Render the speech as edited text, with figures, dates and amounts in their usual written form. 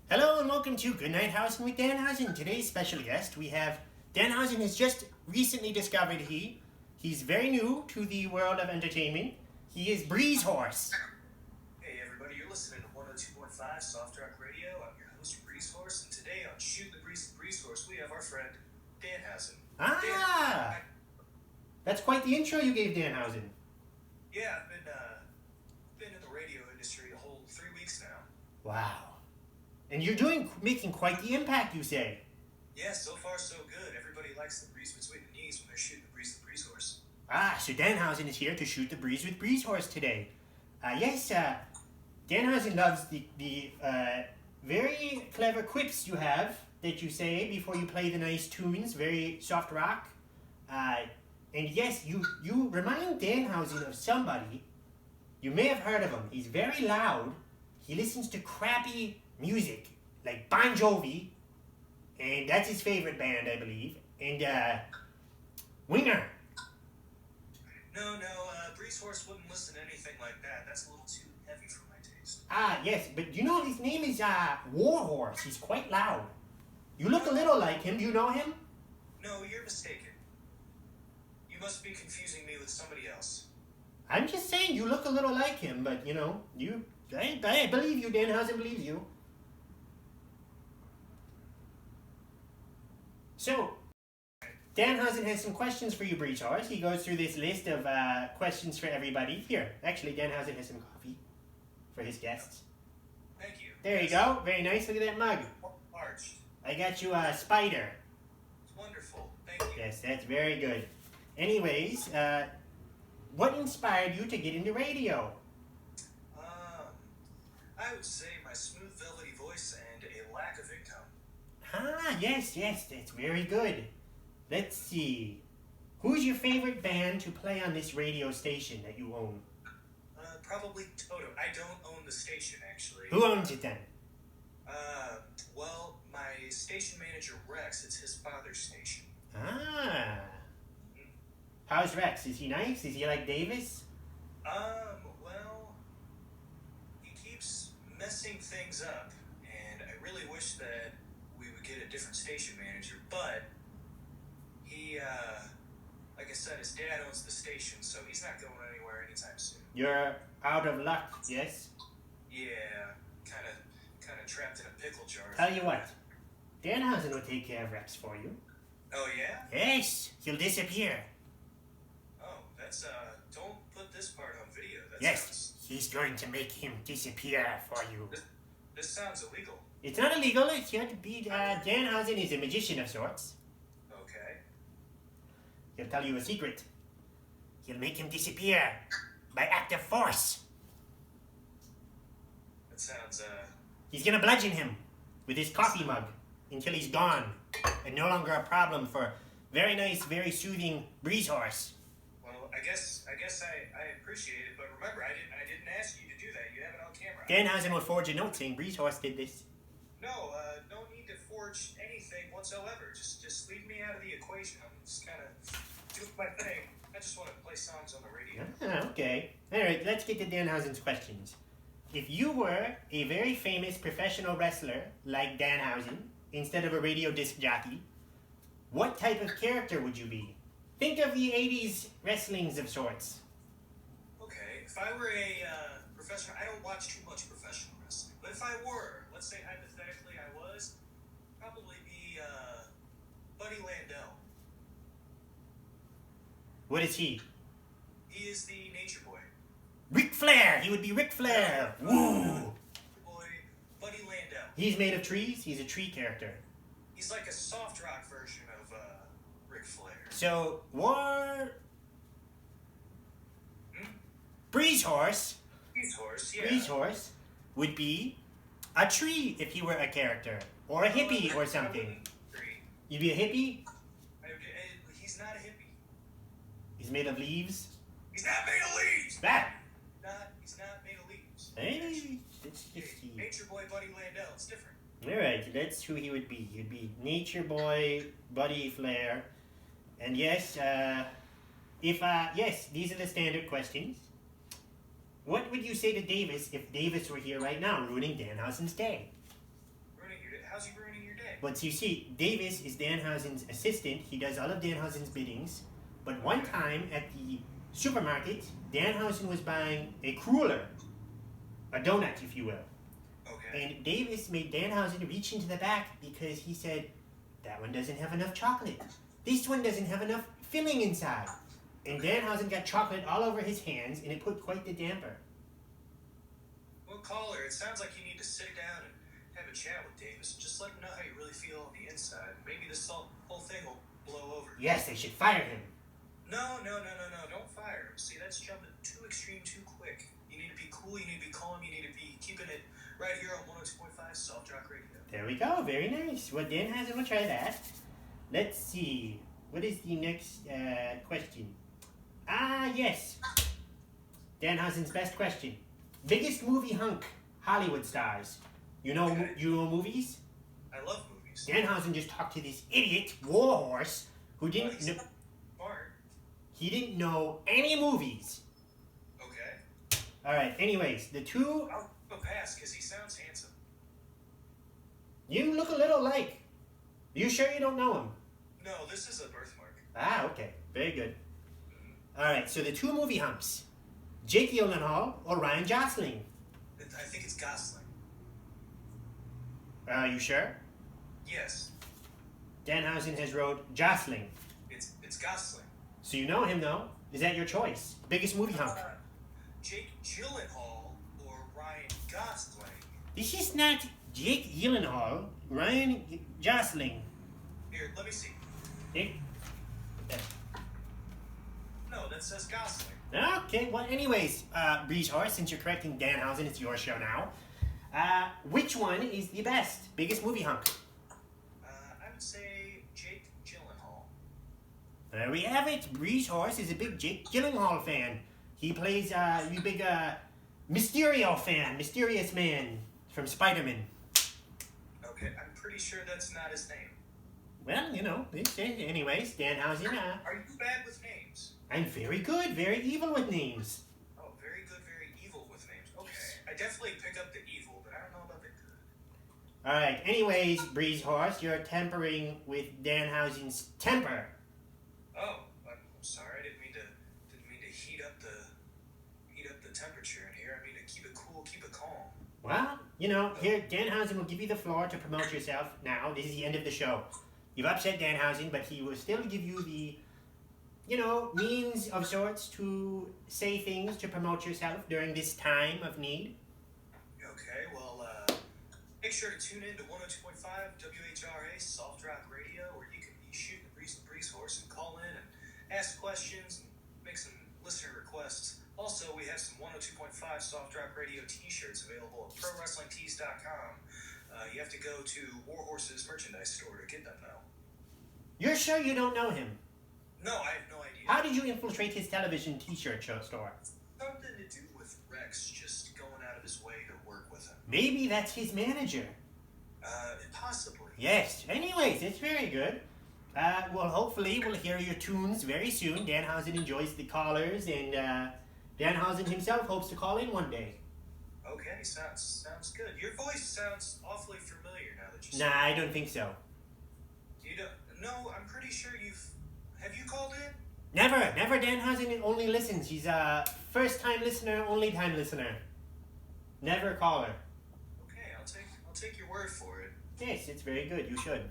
Hello and welcome to Good Night Housing with Danhausen. Today's special guest, we have Danhausen has just recently discovered he's very new to the world of entertainment. He is Breeze Horse. Hey everybody, you're listening to 102.5 Soft Rock Radio. I'm your host Breeze Horse, and today on Shoot the Breeze Horse, we have our friend Danhausen. That's quite the intro you gave Danhausen. Yeah, I've been in the radio industry a whole 3 weeks now. Wow. And you're making quite the impact, you say. Yeah, so far so good. Everybody likes the breeze between the knees when they're shooting the Breeze Horse. So Danhausen is here to shoot the breeze with Breeze Horse today. Danhausen loves the very clever quips you have that you say before you play the nice tunes, very soft rock. And yes, you remind Danhausen of somebody. You may have heard of him. He's very loud. He listens to crappy music, like Bon Jovi, and that's his favorite band, I believe, and Winger. No, Breeze Horse wouldn't listen to anything like that. That's a little too heavy for my taste. Yes, but you know his name is Warhorse. He's quite loud. You look a little like him. Do you know him? No, you're mistaken. You must be confusing me with somebody else. I'm just saying you look a little like him, but I believe you, Danhausen believes you. So, Danhausen has some questions for you, Breeze Horse. He goes through this list of questions for everybody. Here, actually, Danhausen has some coffee for his guests. Thank you. There you go. Very nice. Look at that mug. Parched. I got you a spider. It's wonderful. Thank you. Yes, that's very good. Anyways, what inspired you to get into radio? I would say my smooth, velvety voice and a lack of income. Yes, that's very good. Let's see. Who's your favorite band to play on this radio station that you own? Probably Toto. I don't own the station, actually. Who owns it then? Well, my station manager, Rex, it's his father's station. How's Rex? Is he nice? Is he like Davis? Well, he keeps messing things up, and I really wish that we would get a different station manager, but he, like I said, his dad owns the station, so he's not going anywhere anytime soon. You're out of luck, yes? Yeah, kind of trapped in a pickle jar. Tell you what, Danhausen will take care of Rex for you. Oh, yeah? Yes, he'll disappear. Oh, that's, don't put this part on video. He's going to make him disappear for you. This sounds illegal. It's not illegal, it's here to be, Danhausen is a magician of sorts. Okay. He'll tell you a secret. He'll make him disappear by act of force. That sounds, He's gonna bludgeon him with his coffee mug until he's gone and no longer a problem for very nice, very soothing Breeze Horse. Well, I guess I appreciate it, but remember, I didn't ask you to do that. You have it on camera. Danhausen will forge a note saying Breeze Horse did this. No, no need to forge anything whatsoever. Just leave me out of the equation. I'm just kind of doing my thing. I just want to play songs on the radio. Okay. Alright, let's get to Danhausen's questions. If you were a very famous professional wrestler like Danhausen, instead of a radio disc jockey, what type of character would you be? Think of the 80s wrestlings of sorts. Okay, if I were a professional, I don't watch too much professional wrestling, but if I were, let's say hypothetically I was, probably be Buddy Landell. What is he? He is the Nature Boy. Ric Flair! He would be Ric Flair! Woo! Boy, Buddy Landell. He's made of trees? He's a tree character. He's like a soft rock version of Ric Flair. So, Breeze Horse. Breeze Horse, yeah. Breeze Horse would be a tree if he were a character. Or a hippie or something. You'd be a hippie? He's not a hippie. He's made of leaves? He's not made of leaves! He's not made of leaves. Hey, that's just Nature Boy Buddy Landell, it's different. Alright, that's who he would be. He'd be Nature Boy, Buddy Flair. And yes, yes, these are the standard questions. What would you say to Davis if Davis were here right now, ruining Danhausen's day? how's he ruining your day? But you see, Davis is Danhausen's assistant. He does all of Danhausen's biddings. But one time at the supermarket, Danhausen was buying a cruller, a donut, if you will. Okay. And Davis made Danhausen reach into the back because he said, that one doesn't have enough chocolate. This one doesn't have enough filling inside. And Danhausen got chocolate all over his hands, and it put quite the damper. Well, caller, it sounds like you need to sit down and have a chat with Davis. Just let him know how you really feel on the inside. Maybe this whole thing will blow over. Yes, they should fire him. No. Don't fire him. See, that's jumping too extreme too quick. You need to be cool. You need to be calm. You need to be keeping it right here on 102.5 Soft Rock Radio. There we go. Very nice. Well, Danhausen will try that. Let's see. What is the next question? Ah, yes. Danhausen's best question. Biggest movie hunk Hollywood stars. You know movies? I love movies. Danhausen just talked to this idiot warhorse who didn't know. Smart. He didn't know any movies. Okay. All right. Anyways, the two. I'll give a pass because he sounds handsome. You look a little like. You sure you don't know him? No, this is a birthmark. Ah, okay. Very good. All right. So the two movie hunks. Jake Gyllenhaal or Ryan Gosling? I think it's Gosling. Are you sure? Yes. Danhausen has wrote Gosling. It's Gosling. So you know him, though. Is that your choice? Biggest movie hunk? Jake Gyllenhaal or Ryan Gosling? This is not Jake Gyllenhaal. Ryan Gosling. Here, let me see. Jake? No, that says Gosling. Okay, well, anyways, Breeze Horse, since you're correcting Danhausen, it's your show now. Which one is the best? Biggest movie hunk? I would say Jake Gyllenhaal. There we have it. Breeze Horse is a big Jake Gyllenhaal fan. He plays, you big, Mysterio fan. Mysterious Man from Spider-Man. Okay, I'm pretty sure that's not his name. Well, you know, anyways, Danhausen, Are you bad with names? I'm very good, very evil with names. Oh, very good, very evil with names. Okay, I definitely pick up the evil, but I don't know about the good. Alright, anyways, Breeze Horse, you're tempering with Danhausen's temper. Oh, I'm sorry. I didn't mean to heat up the temperature in here. I mean to keep it cool, keep it calm. Well, you know, here, Danhausen will give you the floor to promote yourself now. This is the end of the show. You've upset Danhausen, but he will still give you the, means of sorts to say things to promote yourself during this time of need. Okay, well, make sure to tune in to 102.5 WHRA Soft Rock Radio, where you can be shooting the breeze horse and call in and ask questions and make some listener requests. Also, we have some 102.5 Soft Rock Radio t-shirts available at ProWrestlingTees.com. You have to go to Warhorse's merchandise store to get them, though. You're sure you don't know him? No, I have no idea. How did you infiltrate his television t-shirt store? Something to do with Rex just going out of his way to work with him. Maybe that's his manager. Possibly. Yes. Anyways, it's very good. Well, hopefully we'll hear your tunes very soon. Danhausen enjoys the callers, and Danhausen himself hopes to call in one day. Okay, sounds good. Your voice sounds awfully familiar now that you. Nah, I don't think so. You don't? No, I'm pretty sure Have you called in? Never. Danhausen only listens. He's a first-time listener, only-time listener. Never a caller. Okay, I'll take your word for it. Yes, it's very good. You should.